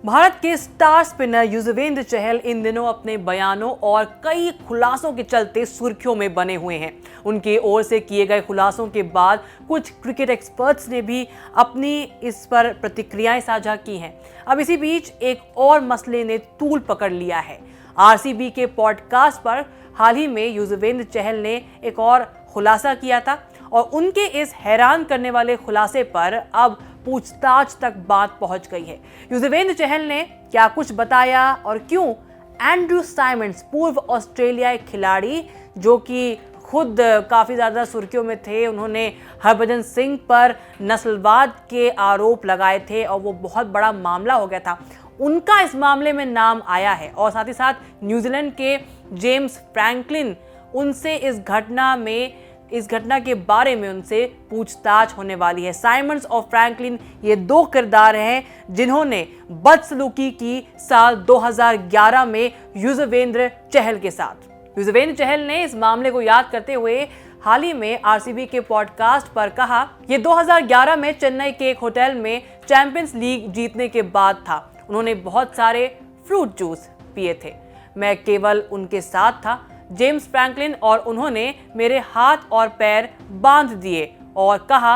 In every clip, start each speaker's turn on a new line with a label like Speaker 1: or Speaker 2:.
Speaker 1: भारत के star spinner Yuzvendra Chahal इन दिनों अपने बयानों और कई खुलासों के चलते सुर्खियों में बने हुए हैं। उनकी ओर से किए गए खुलासों के बाद कुछ क्रिकेट एक्सपर्ट्स ने भी अपनी इस पर प्रतिक्रियाएं साझा की हैं। अब इसी बीच एक और मसले ने तूल पकड़ लिया है। आरसीबी के पॉडकास्ट पर हाल ही में युजवेंद्र चहल ने एक और खुलासा किया था और उनके इस हैरान करने वाले खुलासे पर अब पूछताछ तक बात पहुंच गई है। युजवेंद्र चहल ने क्या कुछ बताया और क्यों एंड्रू साइमंड्स, पूर्व ऑस्ट्रेलियाई खिलाड़ी जो कि खुद काफ़ी ज़्यादा सुर्खियों में थे, उन्होंने हरभजन सिंह पर नस्लवाद के आरोप लगाए थे और वो बहुत बड़ा मामला हो गया था, उनका इस मामले में नाम आया है। और साथ ही साथ न्यूजीलैंड के जेम्स फ्रैंकलिन, उनसे इस घटना के बारे में उनसे पूछताछ होने वाली है। साइमंड्स और फ्रैंकलिन ये दो किरदार हैं जिन्होंने बदसलूकी की साल 2011 में युजवेंद्र चहल के साथ। युजवेंद्र चहल ने इस मामले को याद करते हुए हाल ही में आरसीबी के पॉडकास्ट पर कहा, ये 2011 में चेन्नई के एक होटल में चैंपियंस लीग जीतने के बाद था। उन्होंने बहुत सारे फ्रूट जूस पिए थे, मैं केवल उनके साथ था। जेम्स फ्रैंकलिन और उन्होंने मेरे हाथ और पैर बांध दिए और कहा,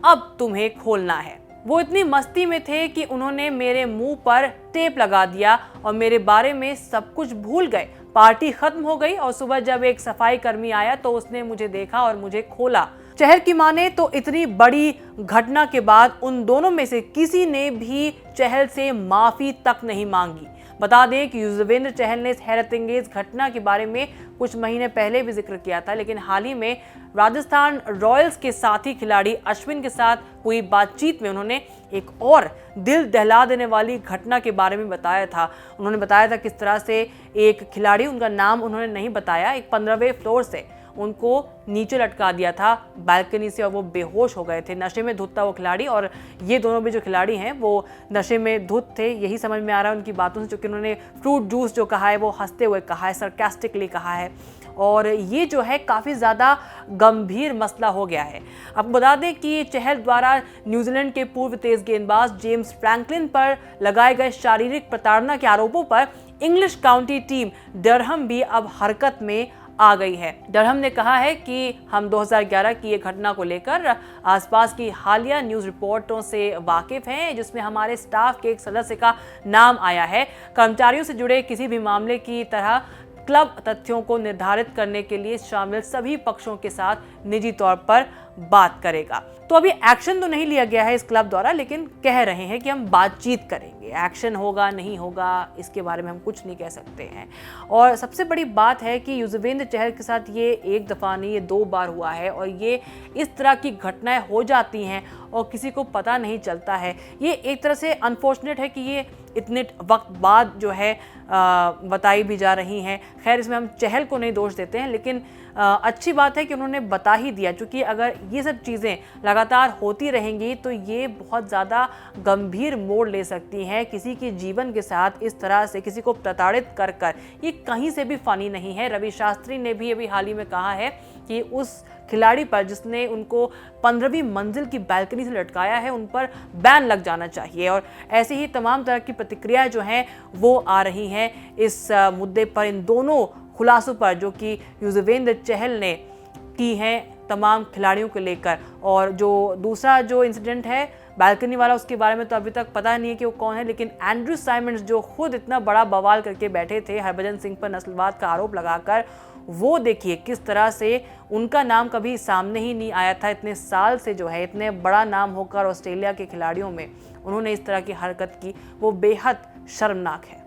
Speaker 1: अब तुम्हें खोलना है। वो इतनी मस्ती में थे कि उन्होंने मेरे मुंह पर टेप लगा दिया और मेरे बारे में सब कुछ भूल गए। पार्टी खत्म हो गई और सुबह जब एक सफाई कर्मी आया तो उसने मुझे देखा और मुझे खोला। चहल की माने तो इतनी बड़ी घटना के बाद उन दोनों में से किसी ने भी चहल से माफी तक नहीं मांगी। बता दें कि युजवेंद्र चहल ने इस हैरतअंगेज घटना के बारे में कुछ महीने पहले भी जिक्र किया था, लेकिन हाल ही में राजस्थान रॉयल्स के साथी खिलाड़ी अश्विन के साथ हुई बातचीत में उन्होंने एक और दिल दहला देने वाली घटना के बारे में बताया था। उन्होंने बताया था किस तरह से एक खिलाड़ी, उनका नाम उन्होंने नहीं बताया, एक 15वें फ्लोर से उनको नीचे लटका दिया था बालकनी से और वो बेहोश हो गए थे। नशे में धुत था वो खिलाड़ी और ये दोनों भी जो खिलाड़ी हैं वो नशे में धुत थे, यही समझ में आ रहा है उनकी बातों से, क्योंकि उन्होंने फ्रूट जूस जो कहा है वो हंसते हुए कहा है, सरकास्टिकली कहा है। और ये जो है काफ़ी ज़्यादा गंभीर मसला हो गया है। आपको बता दें कि चहल द्वारा न्यूजीलैंड के पूर्व तेज गेंदबाज जेम्स फ्रैंकलिन पर लगाए गए शारीरिक प्रताड़ना के आरोपों पर इंग्लिश काउंटी टीम डरहम भी अब हरकत में आ गई है। डरहम ने कहा है कि हम 2011 की ये घटना को लेकर आसपास की हालिया न्यूज़ रिपोर्टों से वाकिफ हैं, जिसमें हमारे स्टाफ के एक सदस्य का नाम आया है। कर्मचारियों से जुड़े किसी भी मामले की तरह क्लब तथ्यों को निर्धारित करने के लिए शामिल सभी पक्षों के साथ निजी तौर पर बात करेगा। तो अभी एक्शन तो नहीं लिया गया है इस क्लब द्वारा, लेकिन कह रहे हैं कि हम बातचीत करेंगे। एक्शन होगा नहीं होगा इसके बारे में हम कुछ नहीं कह सकते हैं। और सबसे बड़ी बात है कि युजवेंद्र चहल के साथ ये एक दफ़ा नहीं, ये 2 बार हुआ है और ये इस तरह की घटनाएं हो जाती हैं और किसी को पता नहीं चलता है। ये एक तरह से अनफॉर्चुनेट है कि ये इतने वक्त बाद जो है बताई भी जा रही हैं। खैर, इसमें हम चहल को नहीं दोष देते हैं, लेकिन अच्छी बात है कि उन्होंने बता ही दिया, क्योंकि अगर ये सब चीज़ें लगातार होती रहेंगी तो ये बहुत ज़्यादा गंभीर मोड़ ले सकती हैं किसी के जीवन के साथ। इस तरह से किसी को प्रताड़ित कर ये कहीं से भी फ़नी नहीं है। रवि शास्त्री ने भी अभी हाल ही में कहा है कि उस खिलाड़ी पर जिसने उनको 15वीं मंजिल की बालकनी से लटकाया है, उन पर बैन लग जाना चाहिए। और ऐसे ही तमाम तरह की प्रतिक्रियाएं जो हैं वो आ रही हैं इस मुद्दे पर, इन दोनों खुलासों पर जो कि युजवेंद्र चहल ने की हैं तमाम खिलाड़ियों को लेकर। और जो दूसरा जो इंसिडेंट है बालकनी वाला, उसके बारे में तो अभी तक पता नहीं है कि वो कौन है, लेकिन एंड्रू साइमंड्स जो खुद इतना बड़ा बवाल करके बैठे थे हरभजन सिंह पर नस्लवाद का आरोप लगाकर, वो देखिए किस तरह से उनका नाम कभी सामने ही नहीं आया था। इतने साल से जो है, इतने बड़ा नाम होकर ऑस्ट्रेलिया के खिलाड़ियों में उन्होंने इस तरह की हरकत की, वो बेहद शर्मनाक है।